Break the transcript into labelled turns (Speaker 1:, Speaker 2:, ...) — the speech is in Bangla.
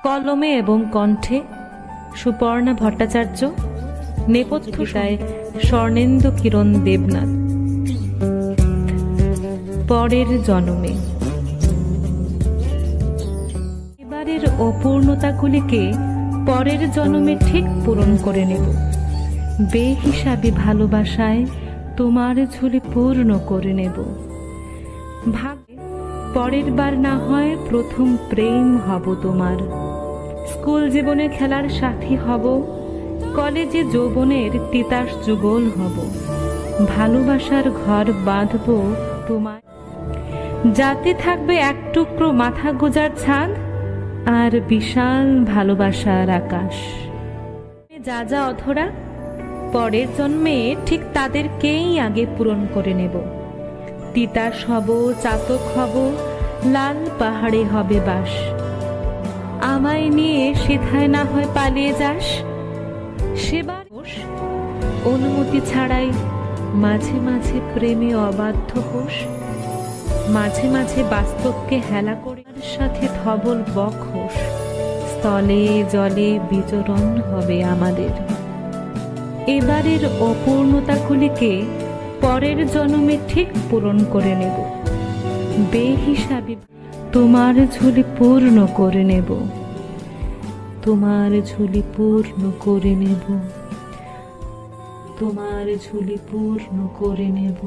Speaker 1: কলমে এবং কণ্ঠে সুপর্ণা ভট্টাচার্য, নেপথ্যতায় স্বর্ণেন্দু কিরণ দেবনাথ। পরের জন্মে। এবারের অপূর্ণতাগুলিকে পরের জন্মে ঠিক পূরণ করে নেব। বেহিসাবি ভালোবাসায় তোমার ঝুলি পূর্ণ করে নেব। ভাবে পরের বার না হয় প্রথম প্রেম হব তোমার। স্কুল জীবনে খেলার সাথী হব, কলেজে যৌবনের তিতাস যুগল হব। ভালোবাসার ঘর বাঁধব তোমার, যাতে থাকবে এক টুকরো মাথা গোজার ছাদ আর বিশাল ভালোবাসার আকাশ। যা যা অধরা, পরের জন্মে ঠিক তাদেরকেই আগে পূরণ করে নেব। তিতাস হব, চাতক হব, লাল পাহাড়ে হবে বাস। আমায় নিয়ে সেথায় না হয় পালিয়ে যাস। সেবার অনুমতি ছাড়াই মাঝে মাঝে প্রেমে অবাধ্য হোস। মাঝে মাঝে বাস্তবকে হেলা করে সাথে ধবল বক হোস। স্থলে জলে বিচরণ হবে আমাদের। এবারের অপূর্ণতাগুলিকে পরের জন্মে ঠিক পূরণ করে নেব। বেহিসাবি তোমার ঝুলি পূর্ণ করে নেব। তোমার ঝুলি পূর্ণ করে নেব। তোমার ঝুলি পূর্ণ করে নেব।